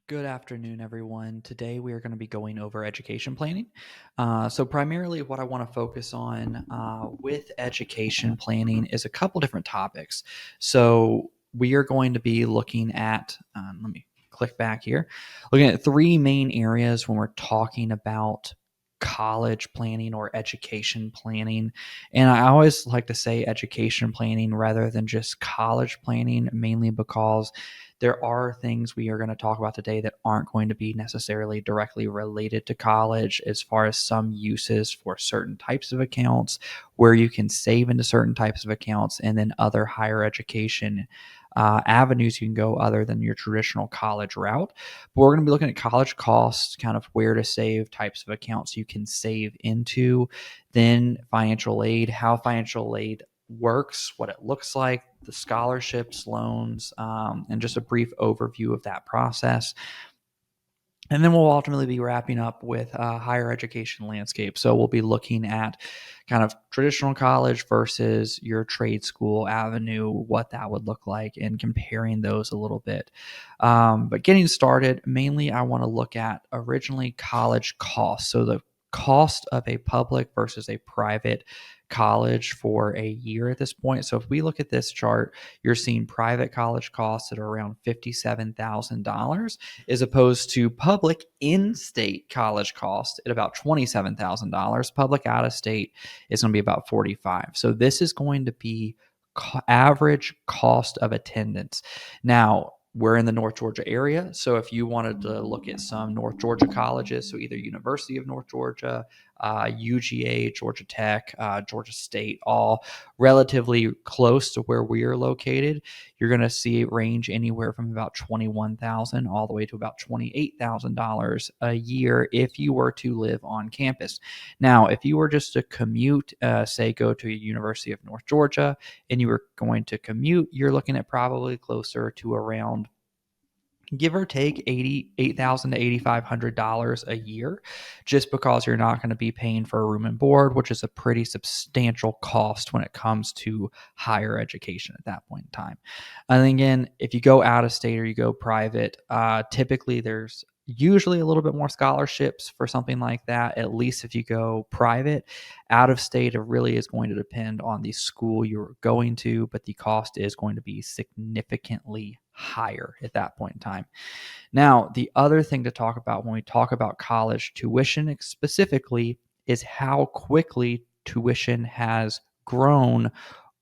Good afternoon, everyone. Today we are going to be going over education planning. Primarily, what I want to focus on with education planning is a couple different topics. We are going to be looking at, let me click back here, looking at three main areas when we're talking about college planning or education planning. And I always like to say education planning rather than just college planning, mainly because there are things we are going to talk about today that aren't going to be necessarily directly related to college, as far as some uses for certain types of accounts, where you can save into certain types of accounts, and then other higher education avenues you can go other than your traditional college route. But we're going to be looking at college costs, kind of where to save, types of accounts you can save into, then financial aid, how financial aid works, what it looks like, the scholarships, loans, and just a brief overview of that process. And then we'll ultimately be wrapping up with higher education landscape. So we'll be looking at kind of traditional college versus your trade school avenue, what that would look like, and comparing those a little bit. But getting started, mainly I want to look at originally college costs. So the cost of a public versus a private college for a year at this point. So if we look at this chart, you're seeing private college costs at around $57,000 as opposed to public in-state college cost at about $27,000. Public out-of-state is going to be about 45. So this is going to be average cost of attendance. Now, we're in the North Georgia area. So if you wanted to look at some North Georgia colleges, so either University of North Georgia, UGA, Georgia Tech, Georgia State, all relatively close to where we are located, you're going to see it range anywhere from about $21,000 all the way to about $28,000 a year if you were to live on campus. Now, if you were just to commute, say go to University of North Georgia, and you were going to commute, you're looking at probably closer to around, give or take, $88,000 to $8,500 a year, just because you're not going to be paying for a room and board, which is a pretty substantial cost when it comes to higher education at that point in time. And again, if you go out of state or you go private, typically there's usually a little bit more scholarships for something like that, at least if you go private. Out of state, it really is going to depend on the school you're going to, but the cost is going to be significantly higher at that point in time. Now, the other thing to talk about when we talk about college tuition specifically is how quickly tuition has grown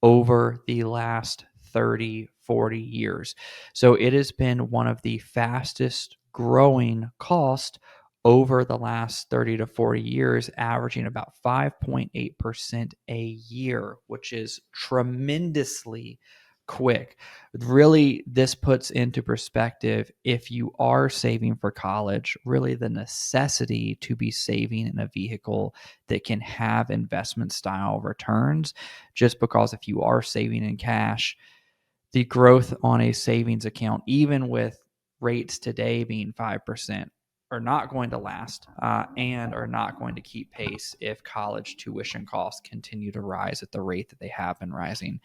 over the last 30, 40 years. So it has been one of the fastest growing costs over the last 30 to 40 years, averaging about 5.8% a year, which is tremendously quick. Really, this puts into perspective, if you are saving for college, really the necessity to be saving in a vehicle that can have investment style returns. Just because if you are saving in cash, the growth on a savings account, even with rates today being 5%, are not going to last and are not going to keep pace if college tuition costs continue to rise at the rate that they have been rising.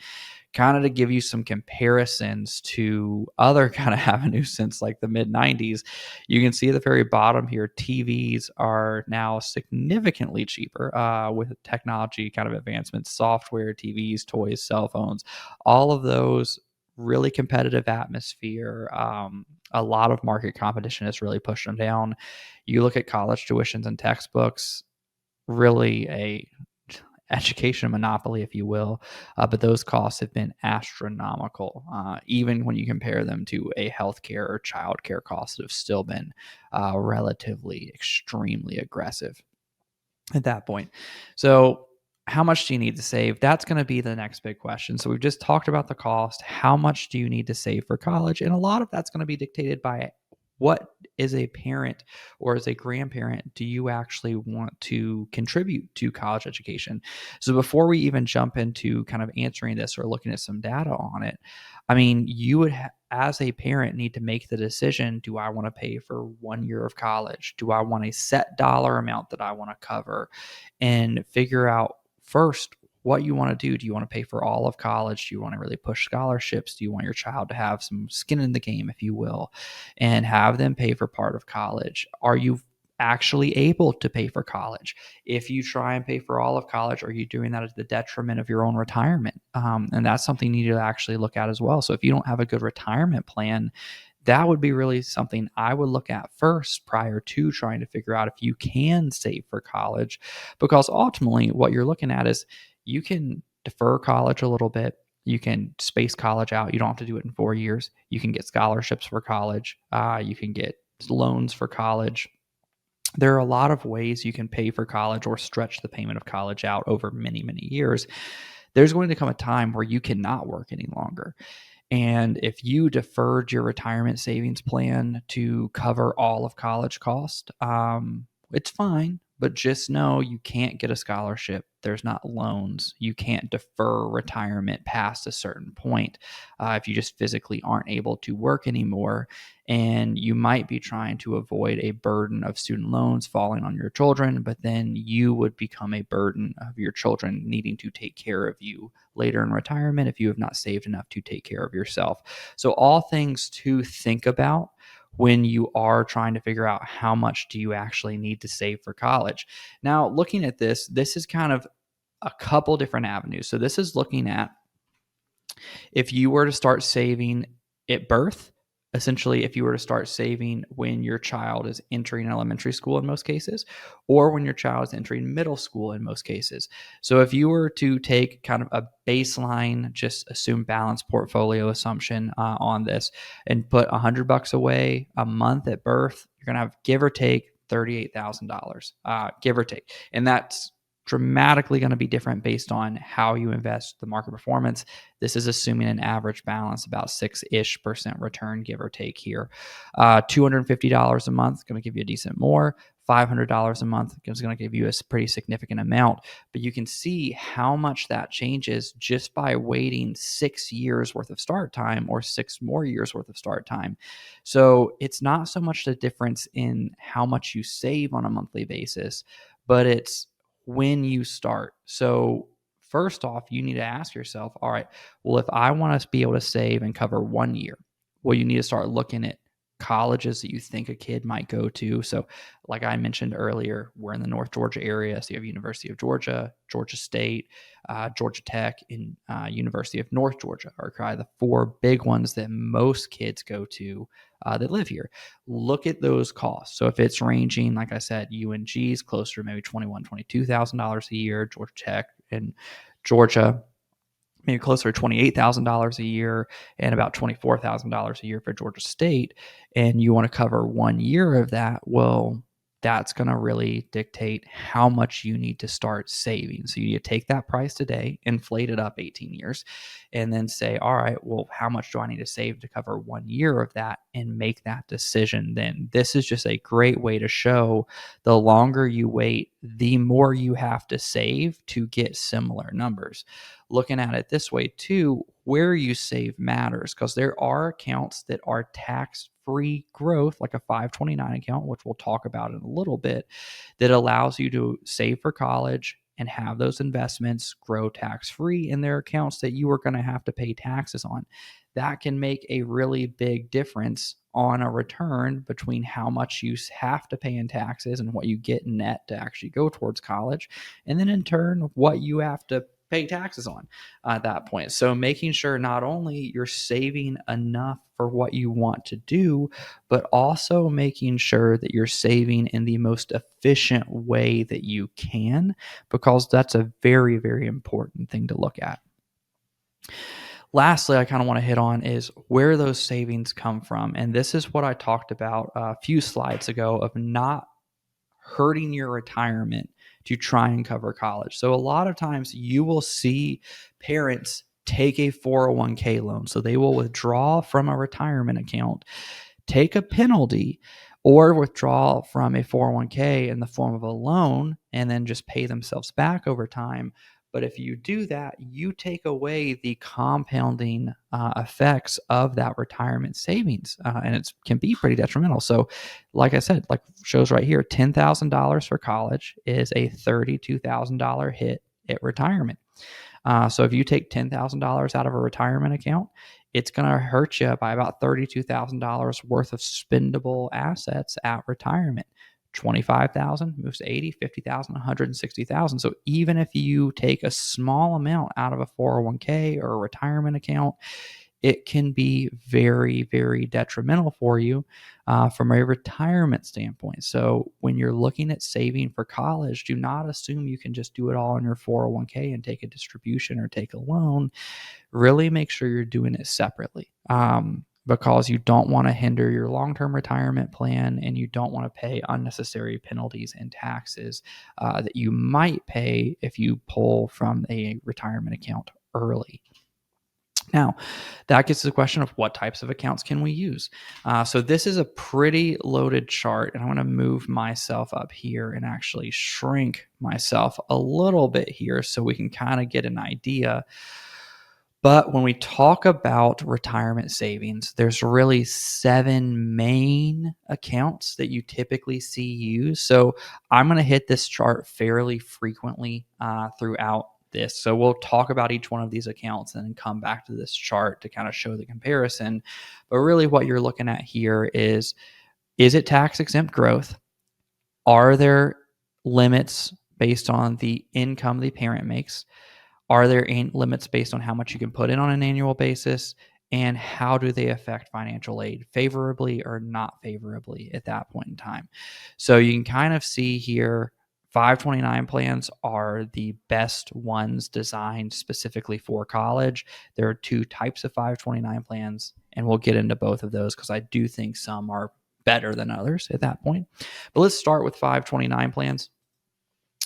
Kind of to give you some comparisons to other kind of avenues since like the mid 90s, you can see at the very bottom here, TVs are now significantly cheaper with technology kind of advancements, software, TVs, toys, cell phones, all of those. Really competitive atmosphere. A lot of market competition has really pushed them down. You look at college tuitions and textbooks, really a education monopoly, if you will. But those costs have been astronomical, even when you compare them to a healthcare or childcare costs that have still been relatively extremely aggressive at that point. So, how much do you need to save? That's going to be the next big question. So, we've just talked about the cost. How much do you need to save for college? And a lot of that's going to be dictated by what, as a parent or as a grandparent, do you actually want to contribute to college education? So, before we even jump into kind of answering this or looking at some data on it, I mean, you would as a parent need to make the decision, do I want to pay for 1 year of college? Do I want a set dollar amount that I want to cover? And figure out first, what you want to do. Do you want to pay for all of college? Do you want to really push scholarships? Do you want your child to have some skin in the game, if you will, and have them pay for part of college? Are you actually able to pay for college? If you try and pay for all of college, are you doing that at the detriment of your own retirement? And that's something you need to actually look at as well. So if you don't have a good retirement plan, that would be really something I would look at first prior to trying to figure out if you can save for college. Because ultimately, what you're looking at is you can defer college a little bit. You can space college out. You don't have to do it in 4 years. You can get scholarships for college. You can get loans for college. There are a lot of ways you can pay for college or stretch the payment of college out over many, many years. There's going to come a time where you cannot work any longer. And if you deferred your retirement savings plan to cover all of college cost, it's fine. But just know you can't get a scholarship. There's not loans. You can't defer retirement past a certain point if you just physically aren't able to work anymore. And you might be trying to avoid a burden of student loans falling on your children, but then you would become a burden of your children needing to take care of you later in retirement if you have not saved enough to take care of yourself. So, all things to think about when you are trying to figure out how much do you actually need to save for college. Now, looking at this is kind of a couple different avenues. So, this is looking at if you were to start saving at birth, essentially, if you were to start saving when your child is entering elementary school in most cases, or when your child is entering middle school in most cases. So, if you were to take kind of a baseline, just assume balance portfolio assumption on this and put $100 away a month at birth, you're going to have give or take $38,000, give or take. And that's dramatically going to be different based on how you invest the market performance. This is assuming an average balance, about 6-ish% return, give or take here. $250 a month going to give you a decent more. $500 a month is going to give you a pretty significant amount. But you can see how much that changes just by waiting 6 years worth of start time or 6 more years worth of start time. So it's not so much the difference in how much you save on a monthly basis, but it's when you start. So, first off, you need to ask yourself, all right, well, if I want to be able to save and cover 1 year, well, you need to start looking at colleges that you think a kid might go to. So, like I mentioned earlier, we're in the North Georgia area. So, you have University of Georgia, Georgia State, Georgia Tech, and University of North Georgia are kind of the 4 big ones that most kids go to that live here. Look at those costs. So if it's ranging, like I said, UNG's closer to maybe $21,000, $22,000 a year, Georgia Tech and Georgia maybe closer to $28,000 a year, and about $24,000 a year for Georgia State, and you want to cover 1 year of that, well, that's going to really dictate how much you need to start saving. So you need to take that price today, inflate it up 18 years, and then say, all right, well, how much do I need to save to cover 1 year of that, and make that decision then. This is just a great way to show the longer you wait, the more you have to save to get similar numbers. Looking at it this way too, where you save matters, because there are accounts that are tax free growth, like a 529 account, which we'll talk about in a little bit, that allows you to save for college and have those investments grow tax free in their accounts that you are going to have to pay taxes on. That can make a really big difference on a return between how much you have to pay in taxes and what you get net to actually go towards college, and then in turn what you have to pay taxes on at that point. So making sure not only you're saving enough for what you want to do, but also making sure that you're saving in the most efficient way that you can, because that's a very, very important thing to look at. Lastly, I kind of want to hit on is where those savings come from. And this is what I talked about a few slides ago of not hurting your retirement to try and cover college. So a lot of times you will see parents take a 401k loan. So they will withdraw from a retirement account, take a penalty, or withdraw from a 401k in the form of a loan and then just pay themselves back over time. But if you do that, you take away the compounding effects of that retirement savings, and it can be pretty detrimental. So, like I said, like shows right here, $10,000 for college is a $32,000 hit at retirement. So if you take $10,000 out of a retirement account, it's going to hurt you by about $32,000 worth of spendable assets at retirement. 25,000 moves to 80, 50,000, 160,000. So even if you take a small amount out of a 401k or a retirement account, it can be very, very detrimental for you from a retirement standpoint. So when you're looking at saving for college, do not assume you can just do it all in your 401k and take a distribution or take a loan. Really make sure you're doing it separately, because you don't want to hinder your long-term retirement plan, and you don't want to pay unnecessary penalties and taxes that you might pay if you pull from a retirement account early. Now, that gets to the question of what types of accounts can we use. So this is a pretty loaded chart, and I'm going to move myself up here and actually shrink myself a little bit here so we can kind of get an idea. But when we talk about retirement savings, there's really 7 main accounts that you typically see used. So I'm going to hit this chart fairly frequently throughout this. So we'll talk about each one of these accounts and then come back to this chart to kind of show the comparison. But really what you're looking at here is it tax exempt growth? Are there limits based on the income the parent makes? Are there limits based on how much you can put in on an annual basis? And how do they affect financial aid favorably or not favorably at that point in time? So you can kind of see here 529 plans are the best ones designed specifically for college. There are 2 types of 529 plans, and we'll get into both of those because I do think some are better than others at that point. But let's start with 529 plans.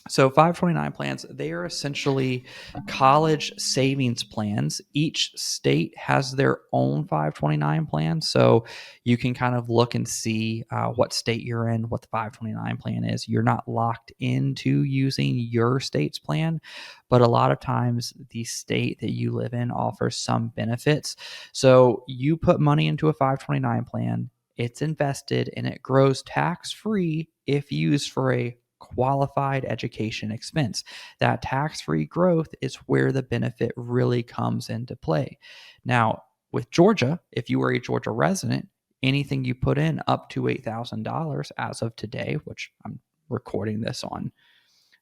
So 529 plans, they are essentially college savings plans. Each state has their own 529 plan. So you can kind of look and see what state you're in, what the 529 plan is. You're not locked into using your state's plan, but a lot of times the state that you live in offers some benefits. So you put money into a 529 plan, it's invested, and it grows tax-free if used for a qualified education expense. That tax-free growth is where the benefit really comes into play. Now, with Georgia, if you are a Georgia resident, anything you put in up to $8,000 as of today, which I'm recording this on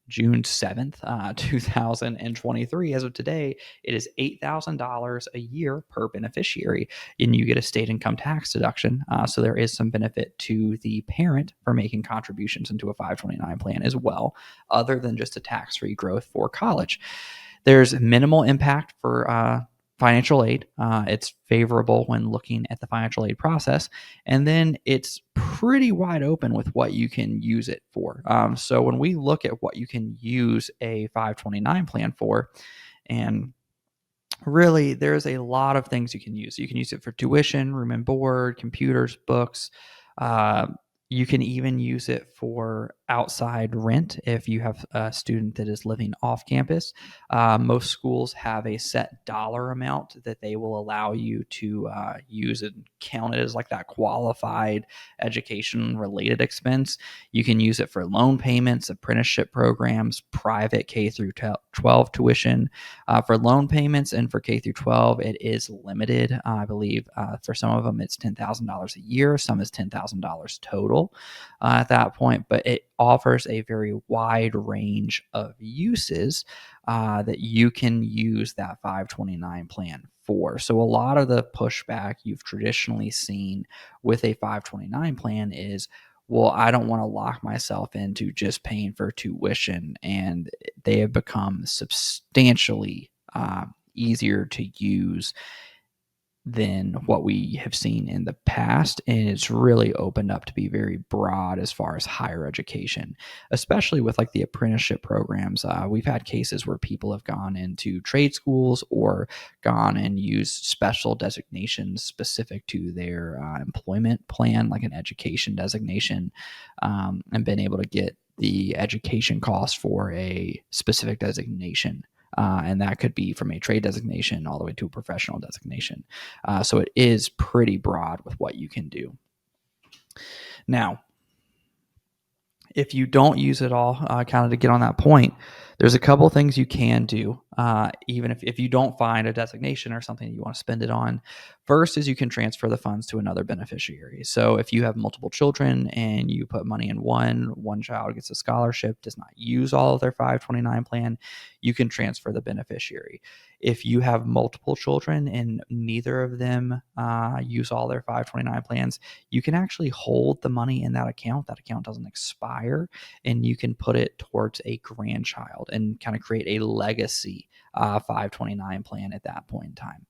June 7th, 2023. As of today, it is $8,000 a year per beneficiary, and you get a state income tax deduction. So there is some benefit to the parent for making contributions into a 529 plan as well, other than just a tax-free growth for college. There's minimal impact for financial aid. It's favorable when looking at the financial aid process. And then it's pretty wide open with what you can use it for. So when we look at what you can use a 529 plan for, and really there's a lot of things you can use. You can use it for tuition, room and board, computers, books. Uh, you can even use it for outside rent if you have a student that is living off campus. Most schools have a set dollar amount that they will allow you to use and count it as like that qualified education related expense. You can use it for loan payments, apprenticeship programs, private K through 12 tuition. For loan payments and for K through 12, it is limited. I believe for some of them it's $10,000 a year. Some is $10,000 total at that point, but it offers a very wide range of uses that you can use that 529 plan for. So a lot of the pushback you've traditionally seen with a 529 plan is, well, I don't want to lock myself into just paying for tuition, and they have become substantially easier to use than what we have seen in the past. And it's really opened up to be very broad as far as higher education, especially with like the apprenticeship programs. We've had cases where people have gone into trade schools or gone and used special designations specific to their employment plan, like an education designation, and been able to get the education costs for a specific designation. And that could be from a trade designation all the way to a professional designation. So it is pretty broad with what you can do. Now, if you don't use it all, kind of to get on that point, There's a couple things you can do, even if you don't find a designation or something that you want to spend it on. First is you can transfer the funds to another beneficiary. So if you have multiple children and you put money in one child gets a scholarship, does not use all of their 529 plan, you can transfer the beneficiary. If you have multiple children and neither of them use all their 529 plans, you can actually hold the money in that account. That account doesn't expire, and you can put it towards a grandchild and kind of create a legacy 529 plan at that point in time.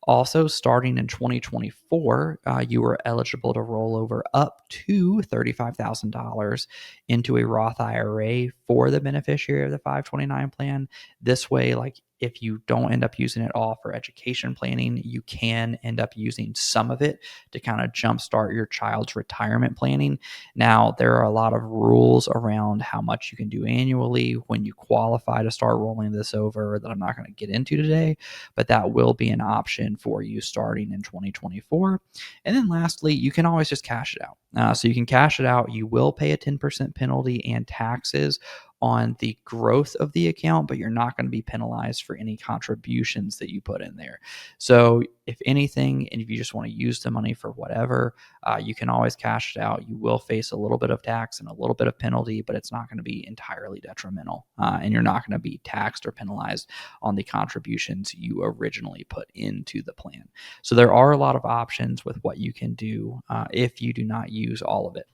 Also, starting in 2024, you are eligible to roll over up to $35,000 into a Roth IRA for the beneficiary of the 529 plan. This way, like if you don't end up using it all for education planning, you can end up using some of it to kind of jumpstart your child's retirement planning. Now, there are a lot of rules around how much you can do annually when you qualify to start rolling this over that I'm not going to get into today, but that will be an option for you starting in 2024. And then lastly, you can always just cash it out. So you can cash it out. You will pay a 10% penalty and taxes on the growth of the account, but you're not going to be penalized for any contributions that you put in there. So if anything, and if you just want to use the money for whatever, you can always cash it out. You will face a little bit of tax and a little bit of penalty, but it's not going to be entirely detrimental. And you're not going to be taxed or penalized on the contributions you originally put into the plan. So there are a lot of options with what you can do if you do not use all of it.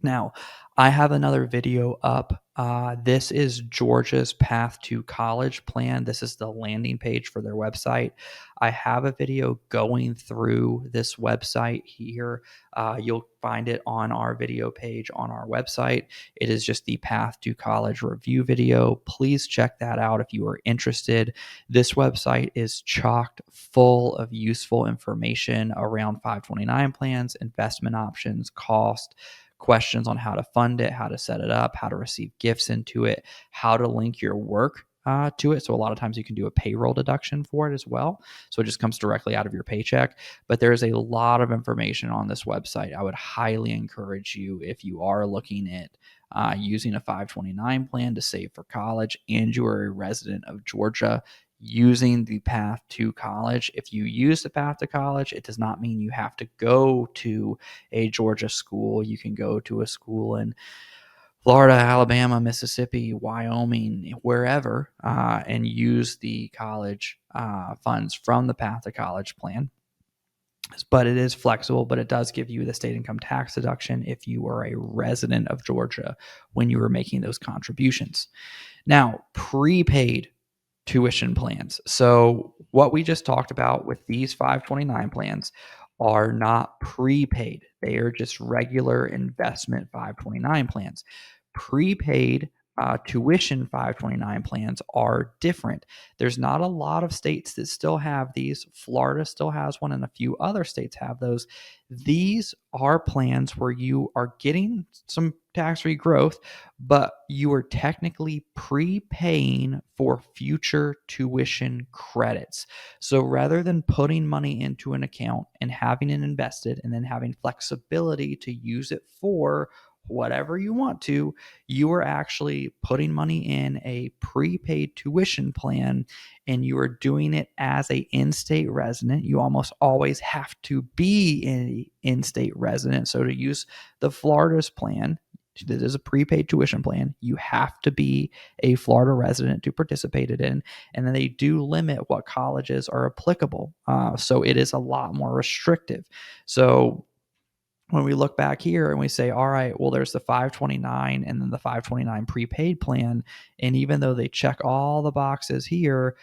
Now, I have another video up. This is Georgia's Path to College plan. This is the landing page for their website. I have a video going through this website here. You'll find it on our video page on our website. It is just the Path to College review video. Please check that out if you are interested. This website is chocked full of useful information around 529 plans, investment options, cost, questions on how to fund it, how to set it up, how to receive gifts into it, how to link your work to it. So a lot of times you can do a payroll deduction for it as well. So it just comes directly out of your paycheck. But there is a lot of information on this website. I would highly encourage you, if you are looking at using a 529 plan to save for college and you are a resident of Georgia, using the Path to College. If you use the Path to College, it does not mean you have to go to a Georgia school. You can go to a school in Florida, Alabama, Mississippi, Wyoming, wherever, and use the college funds from the Path to College plan. But it is flexible, but it does give you the state income tax deduction if you are a resident of Georgia when you are making those contributions. Now, prepaid tuition plans. So, what we just talked about with these 529 plans are not prepaid, they are just regular investment 529 plans. Prepaid tuition 529 plans are different. There's not a lot of states that still have these. Florida still has one, and a few other states have those. These are plans where you are getting some tax free growth, but you are technically prepaying for future tuition credits. So rather than putting money into an account and having it invested and then having flexibility to use it for whatever you want to, you are actually putting money in a prepaid tuition plan, and you are doing it as a in-state resident. You almost always have to be an in-state resident. So to use the Florida's plan, that is a prepaid tuition plan, you have to be a Florida resident to participate in it. And then they do limit what colleges are applicable. So it is a lot more restrictive. So when we look back here and we say, all right, well, there's the 529 and then the 529 prepaid plan. And even though they check all the boxes here,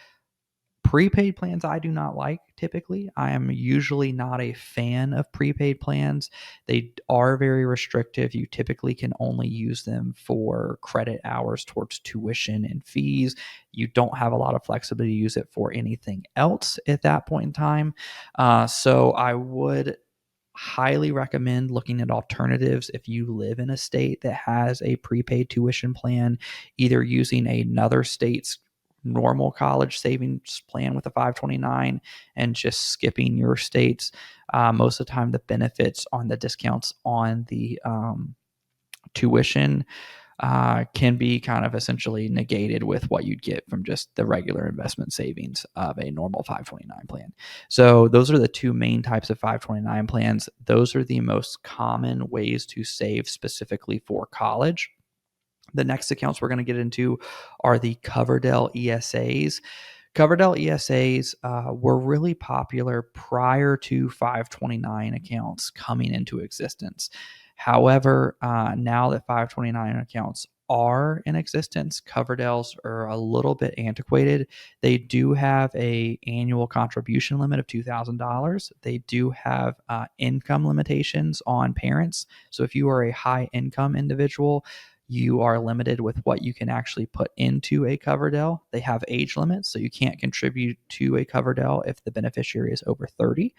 prepaid plans I do not like typically. I am usually not a fan of prepaid plans. They are very restrictive. You typically can only use them for credit hours towards tuition and fees. You don't have a lot of flexibility to use it for anything else at that point in time. So I would highly recommend looking at alternatives if you live in a state that has a prepaid tuition plan, either using another state's normal college savings plan with a 529 and just skipping your state's. Most of the time, the benefits on the discounts on the tuition can be kind of essentially negated with what you'd get from just the regular investment savings of a normal 529 plan. So those are the two main types of 529 plans. Those are the most common ways to save specifically for college. The next accounts we're going to get into are the Coverdell ESAs. Coverdell ESAs were really popular prior to 529 accounts coming into existence. However, now that 529 accounts are in existence, Coverdells are a little bit antiquated. They do have a annual contribution limit of $2,000. They do have income limitations on parents. So if you are a high income individual, you are limited with what you can actually put into a Coverdell. They have age limits, so you can't contribute to a Coverdell if the beneficiary is over 30.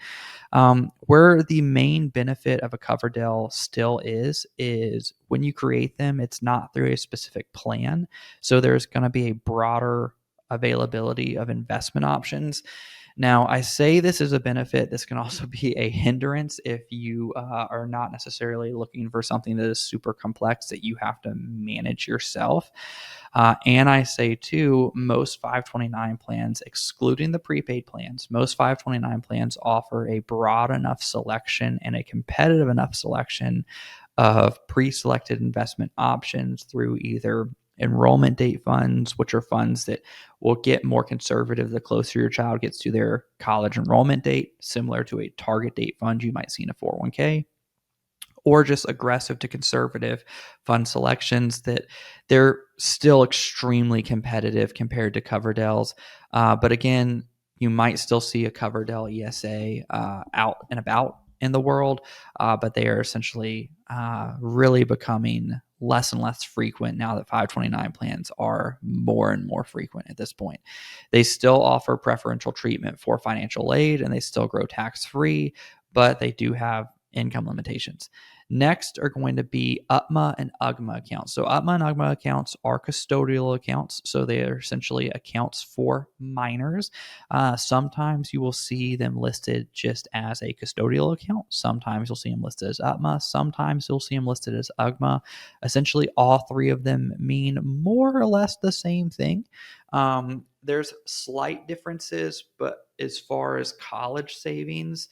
Where the main benefit of a Coverdell still is when you create them, it's not through a specific plan. So there's going to be a broader availability of investment options. Now, I say this is a benefit. This can also be a hindrance if you are not necessarily looking for something that is super complex that you have to manage yourself. And I say too, most 529 plans, excluding the prepaid plans, most 529 plans offer a broad enough selection and a competitive enough selection of pre-selected investment options through either enrollment date funds, which are funds that will get more conservative the closer your child gets to their college enrollment date, similar to a target date fund you might see in a 401k, or just aggressive to conservative fund selections that they're still extremely competitive compared to Coverdells. But again, you might still see a Coverdell ESA out and about in the world, but they are essentially really becoming less and less frequent now that 529 plans are more and more frequent at this point. They still offer preferential treatment for financial aid and they still grow tax free, but they do have income limitations. Next are going to be UTMA and UGMA accounts. So UTMA and UGMA accounts are custodial accounts. So they are essentially accounts for minors. Sometimes you will see them listed just as a custodial account. Sometimes you'll see them listed as UTMA. Sometimes you'll see them listed as UGMA. Essentially, all three of them mean more or less the same thing. There's slight differences, but as far as college savings,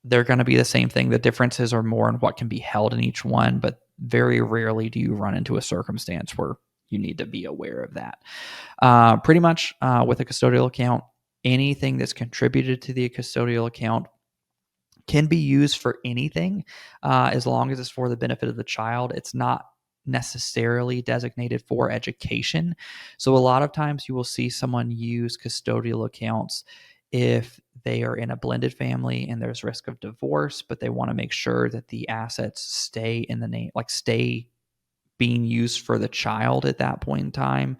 they're going to be the same thing. The differences are more in what can be held in each one, but very rarely do you run into a circumstance where you need to be aware of that. Pretty much with a custodial account, anything that's contributed to the custodial account can be used for anything as long as it's for the benefit of the child. It's not necessarily designated for education. So a lot of times you will see someone use custodial accounts if they are in a blended family and there's risk of divorce, but they want to make sure that the assets stay in the name, like stay being used for the child at that point in time,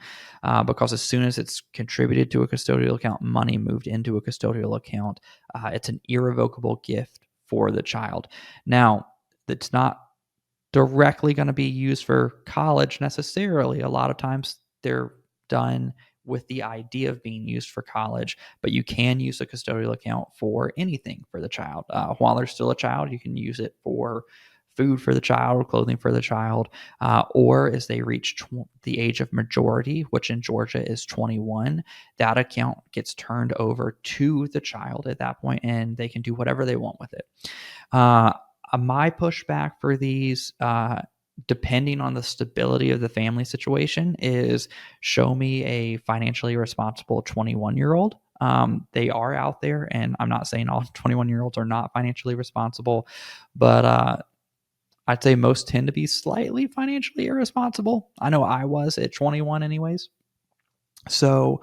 because as soon as it's contributed to a custodial account, money moved into a custodial account, it's an irrevocable gift for the child. Now, it's not directly going to be used for college necessarily. A lot of times they're done with the idea of being used for college, but you can use a custodial account for anything for the child. While they're still a child, you can use it for food for the child, clothing for the child, or as they reach the age of majority, which in Georgia is 21, that account gets turned over to the child at that point, and they can do whatever they want with it. My pushback for these, depending on the stability of the family situation, is show me a financially responsible 21-year-old. They are out there, and I'm not saying all 21-year-olds are not financially responsible, but I'd say most tend to be slightly financially irresponsible. I know I was at 21 anyways. So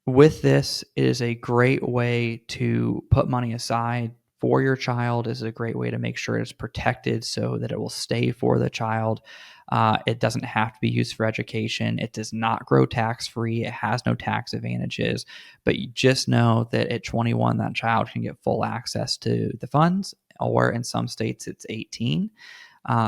with this, it is a great way to put money aside for your child. Is a great way to make sure it's protected so that it will stay for the child. It doesn't have to be used for education. It does not grow tax free. It has no tax advantages, but you just know that at 21, that child can get full access to the funds, or in some states it's 18,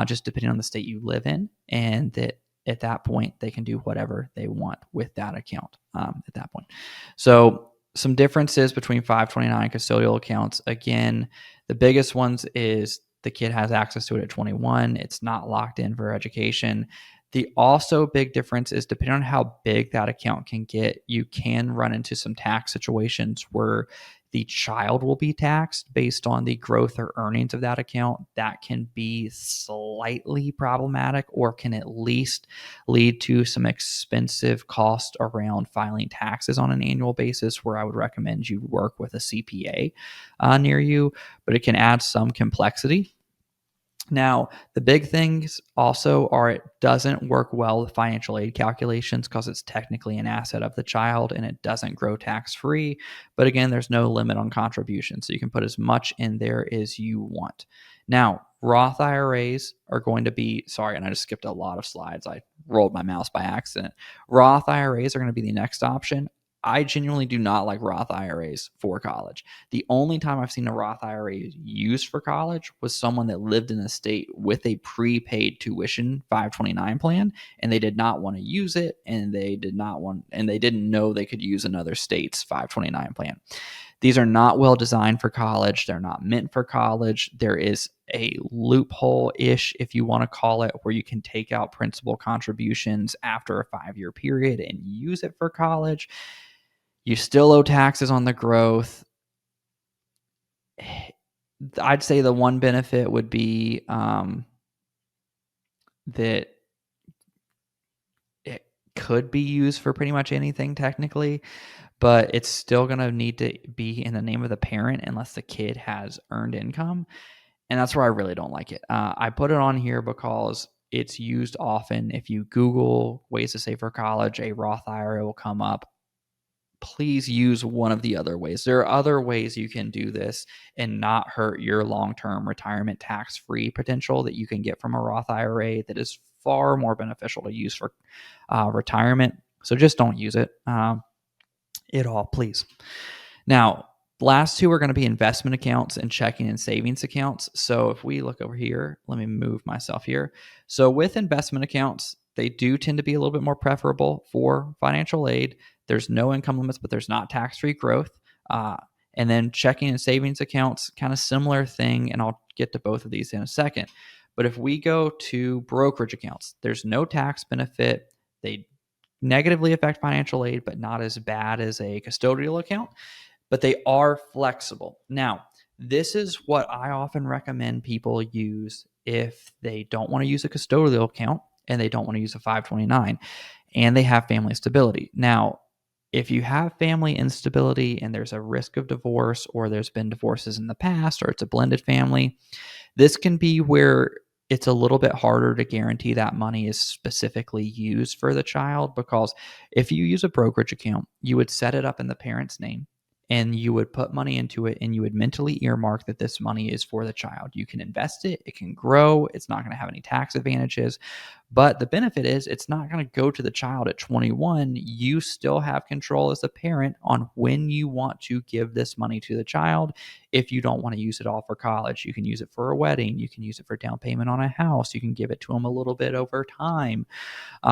just depending on the state you live in, and that at that point they can do whatever they want with that account at that point. So some differences between 529 custodial accounts. Again, the biggest ones is The kid has access to it at 21. It's not locked in for education. The also big difference is depending on how big that account can get, you can run into some tax situations where the child will be taxed based on the growth or earnings of that account. That can be slightly problematic or can at least lead to some expensive cost around filing taxes on an annual basis, where I would recommend you work with a CPA near you, but it can add some complexity. Now, the big things also are it doesn't work well with financial aid calculations because it's technically an asset of the child and it doesn't grow tax free. But again, there's no limit on contributions. So you can put as much in there as you want. Now, Roth IRAs are going to be, sorry, and I just skipped a lot of slides. I rolled my mouse by accident. Roth IRAs are going to be the next option. I genuinely do not like Roth IRAs for college. The only time I've seen a Roth IRA used for college was someone that lived in a state with a prepaid tuition 529 plan, and they did not want to use it, and they didn't know they could use another state's 529 plan. These are not well designed for college. They're not meant for college. There is a loophole-ish, if you want to call it, where you can take out principal contributions after a 5-year period and use it for college. You still owe taxes on the growth. I'd say the one benefit would be that it could be used for pretty much anything technically, but it's still going to need to be in the name of the parent unless the kid has earned income. And that's where I really don't like it. I put it on here because it's used often. If you Google ways to save for college, a Roth IRA will come up. Please use one of the other ways. There are other ways you can do this and not hurt your long-term retirement tax-free potential that you can get from a Roth IRA that is far more beneficial to use for retirement. So just don't use it at all, please. Now, last two are going to be investment accounts and checking and savings accounts. So if we look over here, let me move myself here. So with investment accounts, they do tend to be a little bit more preferable for financial aid. There's no income limits, but there's not tax-free growth. And then checking and savings accounts, kind of similar thing, and I'll get to both of these in a second. But if we go to brokerage accounts, there's no tax benefit. They negatively affect financial aid, but not as bad as a custodial account, but they are flexible. Now, this is what I often recommend people use if they don't want to use a custodial account and they don't want to use a 529 and they have family stability. Now, if you have family instability and there's a risk of divorce, or there's been divorces in the past, or it's a blended family, this can be where it's a little bit harder to guarantee that money is specifically used for the child, because if you use a brokerage account, you would set it up in the parent's name and you would put money into it and you would mentally earmark that this money is for the child. You can invest it, it can grow, it's not going to have any tax advantages. But the benefit is it's not going to go to the child at 21. You still have control as a parent on when you want to give this money to the child. If you don't want to use it all for college, you can use it for a wedding. You can use it for down payment on a house. You can give it to them a little bit over time.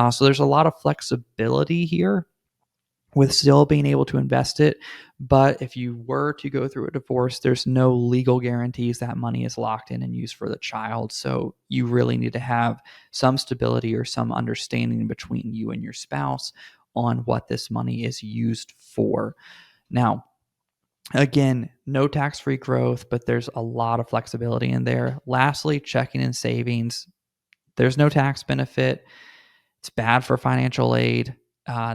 So there's a lot of flexibility here with still being able to invest it. But if you were to go through a divorce, there's no legal guarantees that money is locked in and used for the child. So you really need to have some stability or some understanding between you and your spouse on what this money is used for. Now, again, no tax-free growth, but there's a lot of flexibility in there. Lastly, checking and savings. There's no tax benefit. It's bad for financial aid.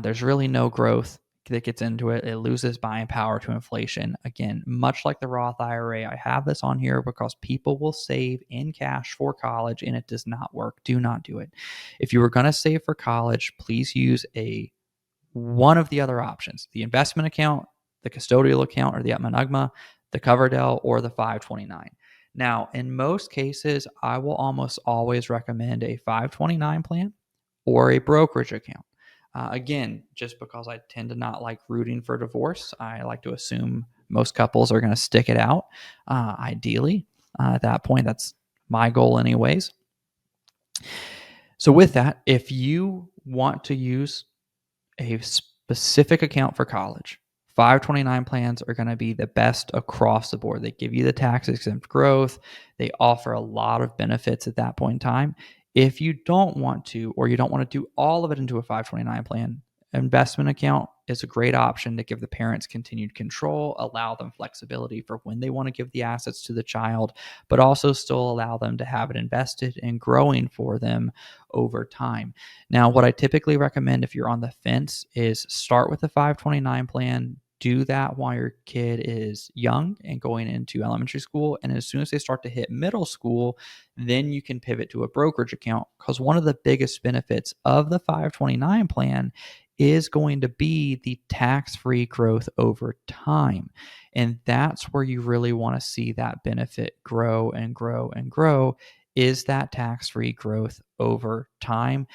There's really no growth that gets into it. It loses buying power to inflation. Again, much like the Roth IRA, I have this on here because people will save in cash for college and it does not work. Do not do it. If you were going to save for college, please use one of the other options: the investment account, the custodial account, or the UGMA, the Coverdell, or the 529. Now, in most cases, I will almost always recommend a 529 plan or a brokerage account. Again, just because I tend to not like rooting for divorce, I like to assume most couples are going to stick it out. Ideally, at that point, that's my goal anyways. So with that, if you want to use a specific account for college, 529 plans are going to be the best across the board. They give you the tax exempt growth. They offer a lot of benefits at that point in time. If you don't want to, or you don't want to do all of it into a 529 plan, investment account is a great option to give the parents continued control, allow them flexibility for when they want to give the assets to the child, but also still allow them to have it invested and growing for them over time. Now, what I typically recommend if you're on the fence is start with the 529 plan. Do that while your kid is young and going into elementary school. And as soon as they start to hit middle school, then you can pivot to a brokerage account, because one of the biggest benefits of the 529 plan is going to be the tax-free growth over time. And that's where you really want to see that benefit grow and grow and grow, is that tax-free growth over time.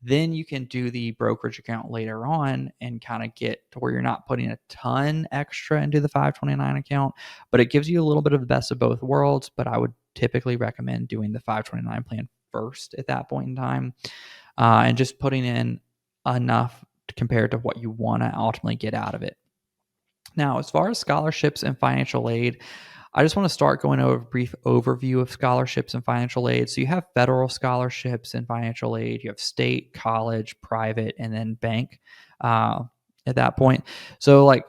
Then you can do the brokerage account later on and kind of get to where you're not putting a ton extra into the 529 account, but it gives you a little bit of the best of both worlds. But I would typically recommend doing the 529 plan first at that point in time, and just putting in enough compared to what you want to ultimately get out of it. Now, as far as scholarships and financial aid, I just want to start going over a brief overview of scholarships and financial aid. So you have federal scholarships and financial aid, you have state, college, private, and then bank at that point. So like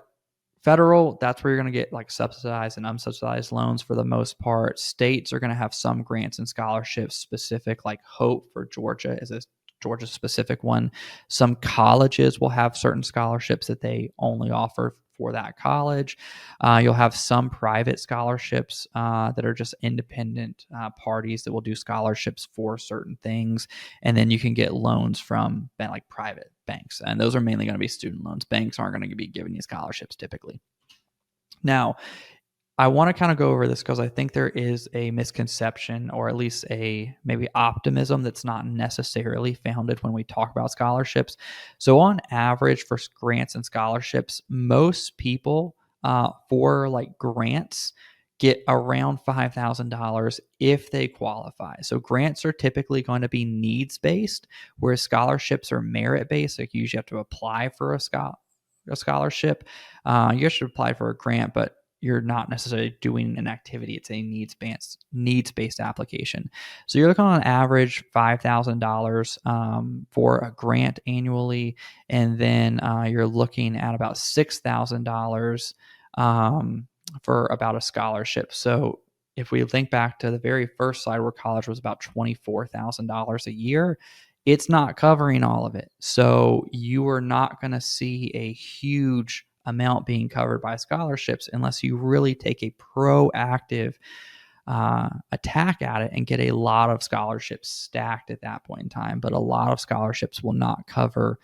federal, that's where you're going to get like subsidized and unsubsidized loans for the most part. States are going to have some grants and scholarships specific, like Hope for Georgia is a Georgia specific one. Some colleges will have certain scholarships that they only offer for that college. You'll have some private scholarships that are just independent parties that will do scholarships for certain things. And then you can get loans from like private banks. And those are mainly going to be student loans. Banks aren't going to be giving you scholarships typically. Now, I want to kind of go over this because I think there is a misconception, or at least a maybe optimism that's not necessarily founded when we talk about scholarships. So, on average, for grants and scholarships, most people for like grants get around $5,000 if they qualify. So, grants are typically going to be needs based, whereas scholarships are merit based. Like you usually have to apply for a scholarship. You should apply for a grant, but you're not necessarily doing an activity. It's a needs based application. So you're looking on average $5,000 for a grant annually, and then you're looking at about $6,000 for about a scholarship. So if we think back to the very first slide where college was about $24,000 a year, it's not covering all of it. So you are not going to see a huge amount being covered by scholarships unless you really take a proactive attack at it and get a lot of scholarships stacked at that point in time. But a lot of scholarships will not cover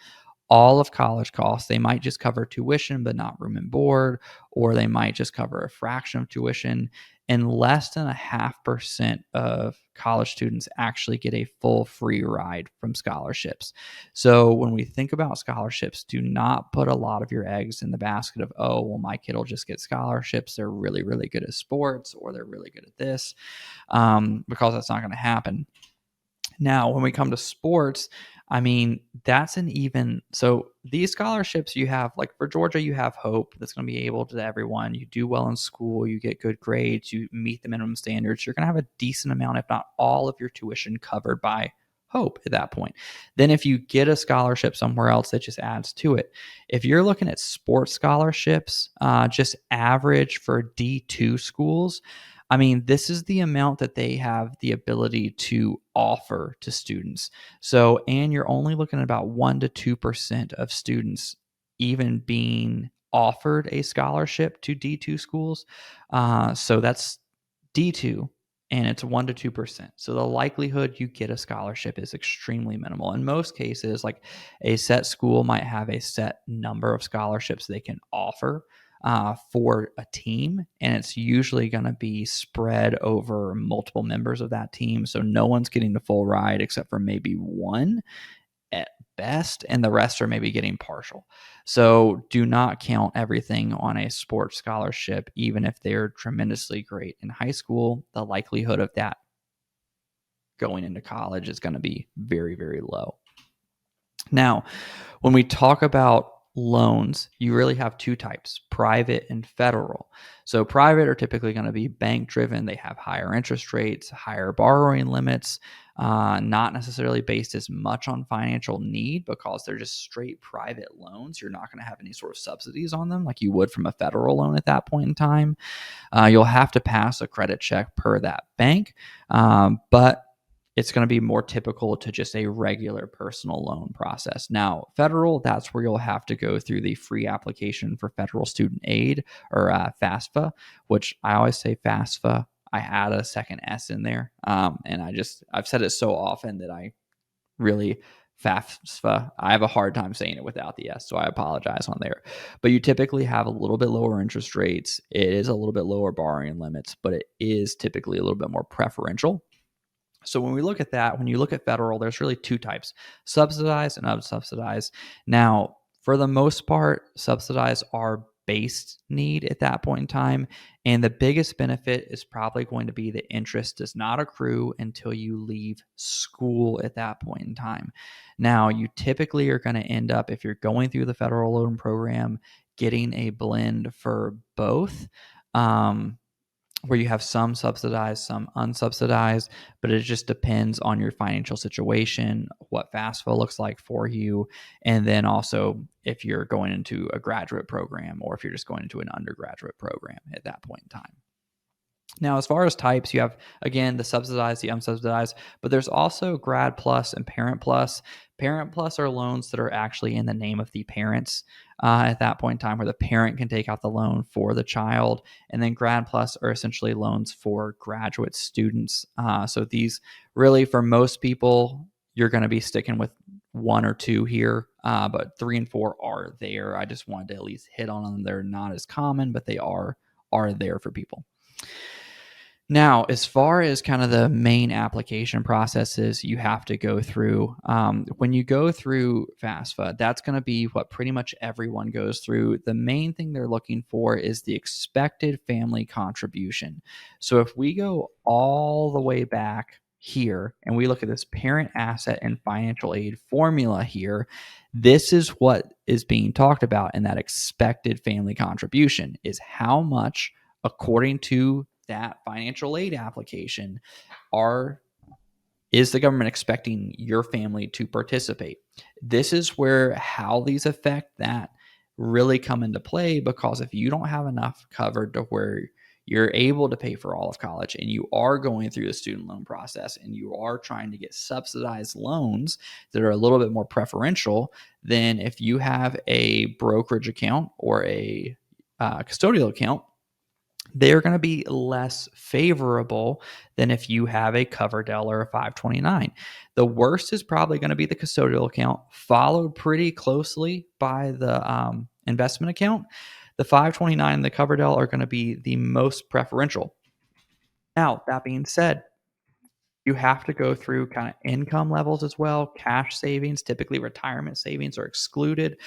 all of college costs. They might just cover tuition, but not room and board, or they might just cover a fraction of tuition. And less than 0.5% of college students actually get a full free ride from scholarships. So when we think about scholarships, do not put a lot of your eggs in the basket of, oh, well, my kid will just get scholarships. They're really, really good at sports, or they're really good at this, because that's not going to happen. Now, when we come to sports, I mean, so these scholarships you have, like for Georgia, you have Hope that's going to be able to everyone. You do well in school, you get good grades, you meet the minimum standards. You're going to have a decent amount, if not all of your tuition covered by Hope at that point. Then if you get a scholarship somewhere else, that just adds to it. If you're looking at sports scholarships, just average for D2 schools, I mean, this is the amount that they have the ability to offer to students. So, and you're only looking at about 1 to 2% of students even being offered a scholarship to D2 schools. So that's D2, and it's 1 to 2%. So the likelihood you get a scholarship is extremely minimal. In most cases, like a set school might have a set number of scholarships they can offer for a team, and it's usually going to be spread over multiple members of that team. So no one's getting the full ride except for maybe one at best, and the rest are maybe getting partial. So do not count everything on a sports scholarship, even if they're tremendously great in high school. The likelihood of that going into college is going to be very, very low. Now, when we talk about loans, you really have two types, private and federal. So private are typically going to be bank driven. They have higher interest rates, higher borrowing limits, not necessarily based as much on financial need because they're just straight private loans. You're not going to have any sort of subsidies on them like you would from a federal loan at that point in time. You'll have to pass a credit check per that bank, but it's going to be more typical to just a regular personal loan process. Now, federal, that's where you'll have to go through the free application for federal student aid, or FAFSA, which I always say FAFSA. I add a second S in there. And I've said it so often that I really FAFSA. I have a hard time saying it without the S, so I apologize on there. But you typically have a little bit lower interest rates. It is a little bit lower borrowing limits, but it is typically a little bit more preferential. So when we look at that, when you look at federal, there's really two types, subsidized and unsubsidized. Now, for the most part, subsidized are base need at that point in time. And the biggest benefit is probably going to be the interest does not accrue until you leave school at that point in time. Now, you typically are going to end up, if you're going through the federal loan program, getting a blend for both. Where you have some subsidized, some unsubsidized, but it just depends on your financial situation, what FAFSA looks like for you, and then also if you're going into a graduate program or if you're just going into an undergraduate program at that point in time. Now, as far as types, you have, again, the subsidized, the unsubsidized, but there's also Grad Plus and Parent Plus. Parent Plus are loans that are actually in the name of the parents at that point in time, where the parent can take out the loan for the child. And then Grad Plus are essentially loans for graduate students. So these really, for most people, you're going to be sticking with one or two here, but 3 and 4 are there. I just wanted to at least hit on them. They're not as common, but they are there for people. Now, as far as kind of the main application processes you have to go through, when you go through FAFSA, that's going to be what pretty much everyone goes through. The main thing they're looking for is the expected family contribution. So if we go all the way back here and we look at this parent asset and financial aid formula here, this is what is being talked about in that expected family contribution is how much, according to that financial aid application, is the government expecting your family to participate? This is where how these affect that really come into play, because if you don't have enough covered to where you're able to pay for all of college and you are going through the student loan process and you are trying to get subsidized loans that are a little bit more preferential, then if you have a brokerage account or a custodial account, they're going to be less favorable than if you have a Coverdell or a 529. The worst is probably going to be the custodial account, followed pretty closely by the investment account. The 529 and the Coverdell are going to be the most preferential. Now, that being said, you have to go through kind of income levels as well. Cash savings, typically retirement savings, are excluded,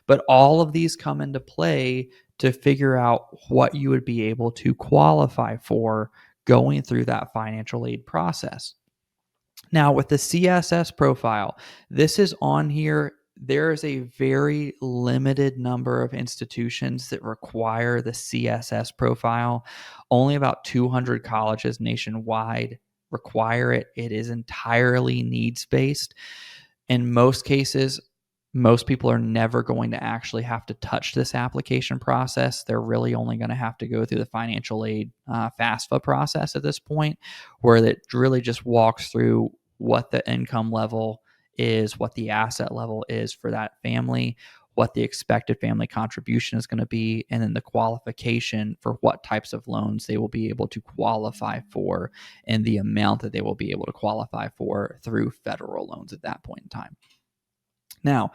but all of these come into play to figure out what you would be able to qualify for going through that financial aid process. Now, with the CSS profile, this is on here. There is a very limited number of institutions that require the CSS profile. Only about 200 colleges nationwide require it. It is entirely needs based. In most cases, most people are never going to actually have to touch this application process. They're really only going to have to go through the financial aid FAFSA process at this point, where it really just walks through what the income level is, what the asset level is for that family, what the expected family contribution is going to be, and then the qualification for what types of loans they will be able to qualify for and the amount that they will be able to qualify for through federal loans at that point in time. Now,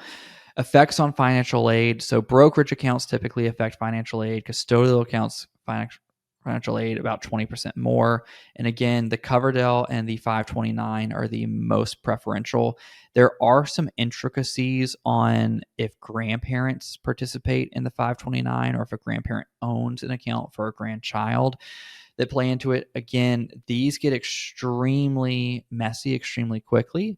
effects on financial aid. So brokerage accounts typically affect financial aid. Custodial accounts, financial aid about 20% more. And again, the Coverdell and the 529 are the most preferential. There are some intricacies on if grandparents participate in the 529 or if a grandparent owns an account for a grandchild that play into it. Again, these get extremely messy extremely quickly.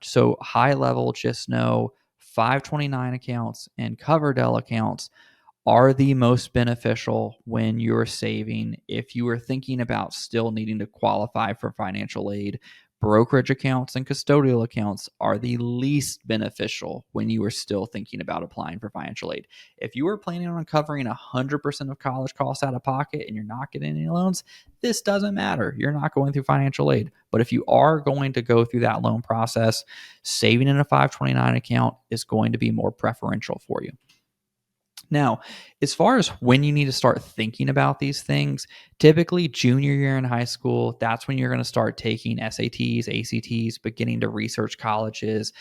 So high level, just know 529 accounts and Coverdell accounts are the most beneficial when you're saving. If you are thinking about still needing to qualify for financial aid, brokerage accounts and custodial accounts are the least beneficial when you are still thinking about applying for financial aid. If you are planning on covering 100% of college costs out of pocket and you're not getting any loans, this doesn't matter. You're not going through financial aid. But if you are going to go through that loan process, saving in a 529 account is going to be more preferential for you. Now, as far as when you need to start thinking about these things, typically junior year in high school, that's when you're going to start taking SATs, ACTs, beginning to research colleges,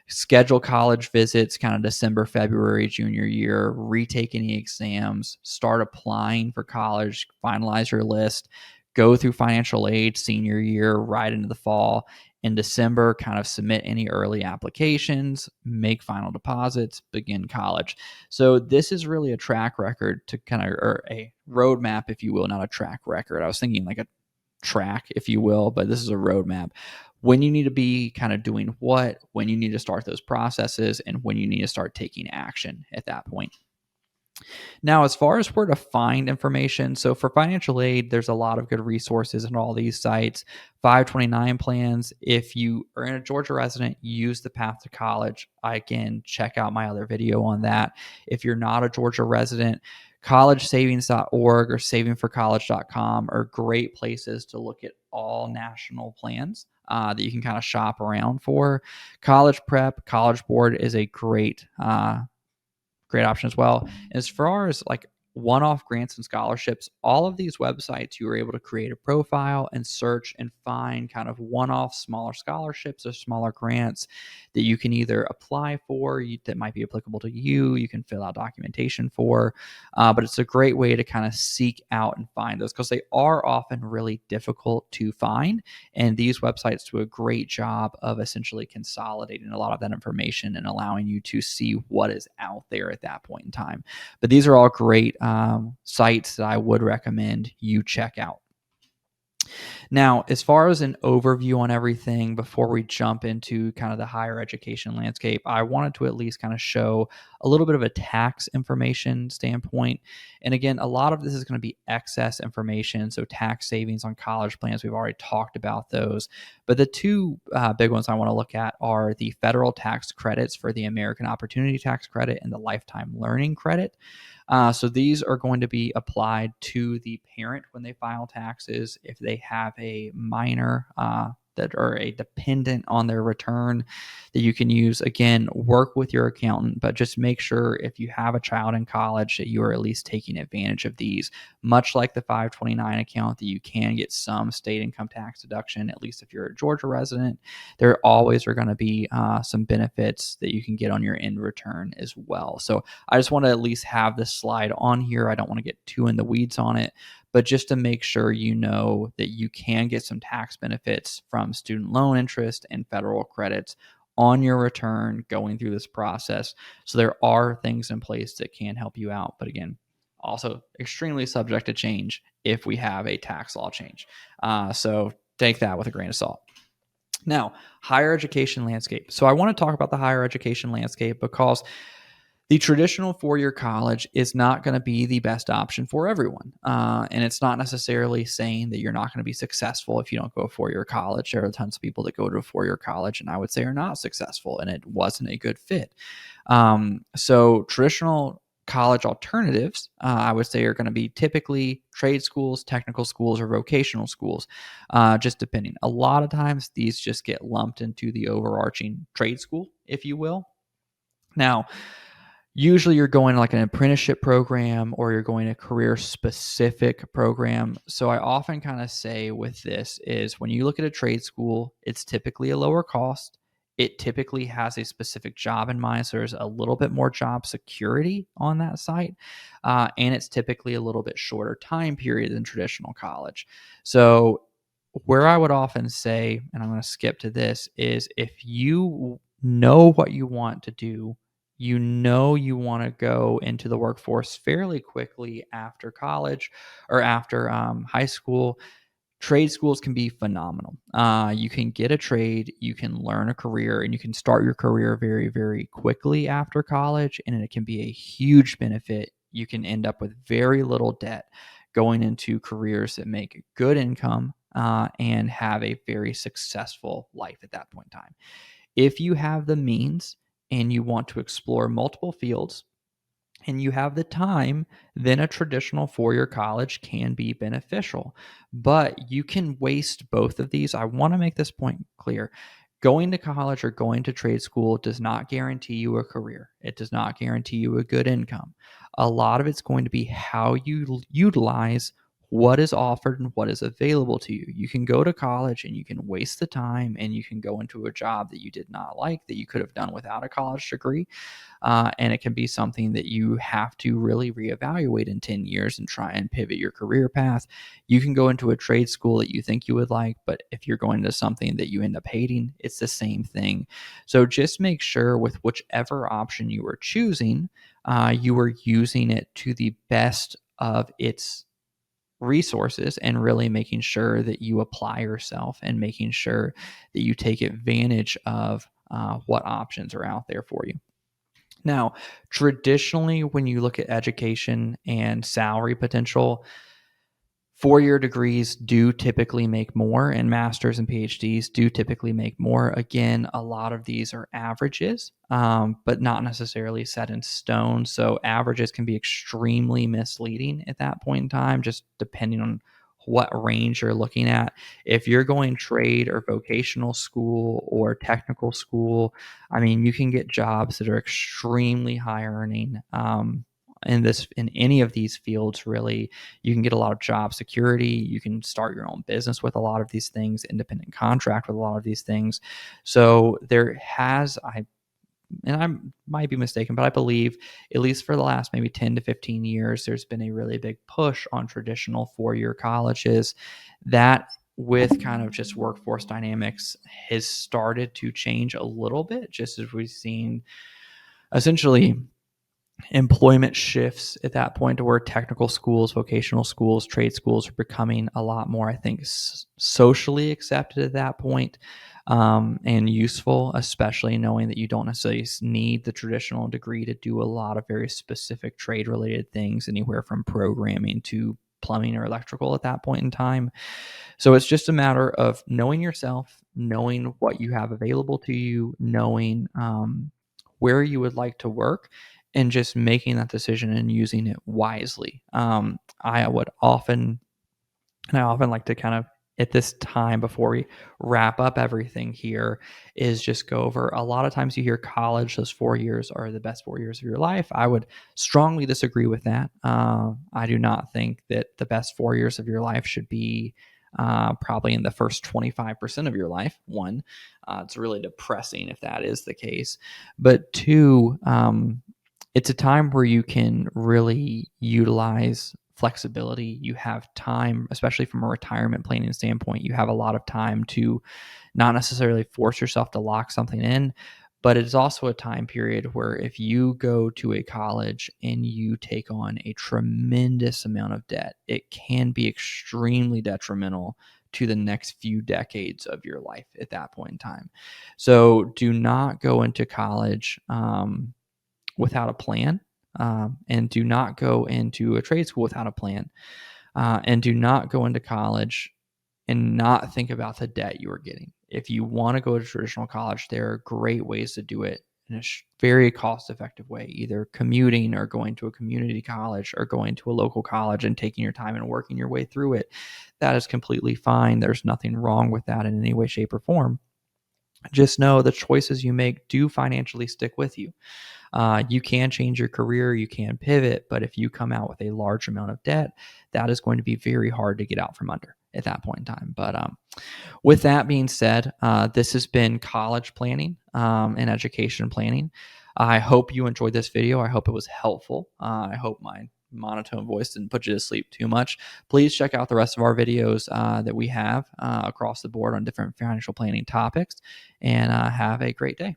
schedule college visits kind of December, February, junior year, retake any exams, start applying for college, finalize your list, go through financial aid senior year right into the fall. In December, kind of submit any early applications, make final deposits, begin college. So this is really a track record to kind of, or a roadmap, if you will, not a track record. I was thinking like a track, if you will, but this is a roadmap. When you need to be kind of doing what, when you need to start those processes, and when you need to start taking action at that point. Now, as far as where to find information, so for financial aid, there's a lot of good resources on all these sites. 529 plans. If you are in a Georgia resident, use the Path to College. Again, check out my other video on that. If you're not a Georgia resident, collegesavings.org or savingforcollege.com are great places to look at all national plans that you can kind of shop around for. College Prep, College Board is a great option as well. As far as like one-off grants and scholarships, all of these websites, you are able to create a profile and search and find kind of one-off smaller scholarships or smaller grants that you can either apply for, that might be applicable to you. You can fill out documentation for, but it's a great way to kind of seek out and find those because they are often really difficult to find. And these websites do a great job of essentially consolidating a lot of that information and allowing you to see what is out there at that point in time. But these are all great sites that I would recommend you check out. Now, as far as an overview on everything, before we jump into kind of the higher education landscape, I wanted to at least kind of show a little bit of a tax information standpoint. And again, a lot of this is going to be excess information. So tax savings on college plans, we've already talked about those. But the two big ones I want to look at are the federal tax credits for the American Opportunity Tax Credit and the Lifetime Learning Credit. So these are going to be applied to the parent when they file taxes if they have a minor that are a dependent on their return that you can use. Again, work with your accountant, but just make sure if you have a child in college that you are at least taking advantage of these. Much like the 529 account, that you can get some state income tax deduction, at least if you're a Georgia resident. There always are going to be some benefits that you can get on your end return as well. So I just want to at least have this slide on here. I don't want to get too in the weeds on it, but just to make sure you know that you can get some tax benefits from student loan interest and federal credits on your return going through this process. So there are things in place that can help you out. But again, also extremely subject to change if we have a tax law change. So take that with a grain of salt. Now, higher education landscape. So I want to talk about the higher education landscape because the traditional four-year college is not going to be the best option for everyone. And it's not necessarily saying that you're not going to be successful if you don't go a four-year college. There are tons of people that go to a four-year college and I would say are not successful and it wasn't a good fit. So traditional college alternatives, I would say, are going to be typically trade schools, technical schools, or vocational schools, just depending. A lot of times these just get lumped into the overarching trade school, if you will. Now, usually you're going to like an apprenticeship program or you're going to a career specific program. So I often kind of say with this is when you look at a trade school, it's typically a lower cost. It typically has a specific job in mind. So there's a little bit more job security on that site. And it's typically a little bit shorter time period than traditional college. So where I would often say, and I'm going to skip to this, is if you know what you want to do, you know you want to go into the workforce fairly quickly after college or after high school, Trade schools can be phenomenal. You can get a trade, you can learn a career, and you can start your career very, very quickly after college, and it can be a huge benefit. You can end up with very little debt going into careers that make good income and have a very successful life at that point in time. If you have the means and you want to explore multiple fields, and you have the time, then a traditional four-year college can be beneficial. But you can waste both of these. I want to make this point clear. Going to college or going to trade school does not guarantee you a career. It does not guarantee you a good income. A lot of it's going to be how you utilize what is offered and what is available to you. You can go to college and you can waste the time and you can go into a job that you did not like, that you could have done without a college degree, and it can be something that you have to really reevaluate in 10 years and try and pivot your career path. You can go into a trade school that you think you would like, but if you're going to something that you end up hating, it's the same thing. So just make sure with whichever option you are choosing, you are using it to the best of its resources and really making sure that you apply yourself and making sure that you take advantage of what options are out there for you. Now, traditionally, when you look at education and salary potential, four-year degrees do typically make more, and masters and PhDs do typically make more. Again, a lot of these are averages, but not necessarily set in stone. So averages can be extremely misleading at that point in time, just depending on what range you're looking at. If you're going trade or vocational school or technical school, I mean, you can get jobs that are extremely high earning. In any of these fields, really, you can get a lot of job security. You can start your own business with a lot of these things, independent contract with a lot of these things. So there has, and I might be mistaken, but I believe at least for the last maybe 10 to 15 years, there's been a really big push on traditional four-year colleges that, with kind of just workforce dynamics, has started to change a little bit, just as we've seen essentially employment shifts at that point to where technical schools, vocational schools, trade schools are becoming a lot more, I think, socially accepted at that point, and useful, especially knowing that you don't necessarily need the traditional degree to do a lot of very specific trade related things, anywhere from programming to plumbing or electrical at that point in time. So it's just a matter of knowing yourself, knowing what you have available to you, knowing where you would like to work, and just making that decision and using it wisely. I would often, and I often like to kind of, at this time before we wrap up everything here, is just go over, a lot of times you hear college, those 4 years are the best 4 years of your life. I would strongly disagree with that. I do not think that the best 4 years of your life should be probably in the first 25% of your life. One, it's really depressing if that is the case. But two, it's a time where you can really utilize flexibility. You have time, especially from a retirement planning standpoint, you have a lot of time to not necessarily force yourself to lock something in, but it's also a time period where if you go to a college and you take on a tremendous amount of debt, it can be extremely detrimental to the next few decades of your life at that point in time. So do not go into college without a plan, and do not go into a trade school without a plan, and do not go into college and not think about the debt you are getting. If you want to go to traditional college, there are great ways to do it in a very cost effective way, either commuting or going to a community college or going to a local college and taking your time and working your way through it. That is completely fine. There's nothing wrong with that in any way, shape, or form. Just know the choices you make do financially stick with you. You can change your career, you can pivot, but if you come out with a large amount of debt, that is going to be very hard to get out from under at that point in time. But with that being said, this has been college planning and education planning. I hope you enjoyed this video. I hope it was helpful. I hope my monotone voice didn't put you to sleep too much. Please check out the rest of our videos that we have across the board on different financial planning topics, and have a great day.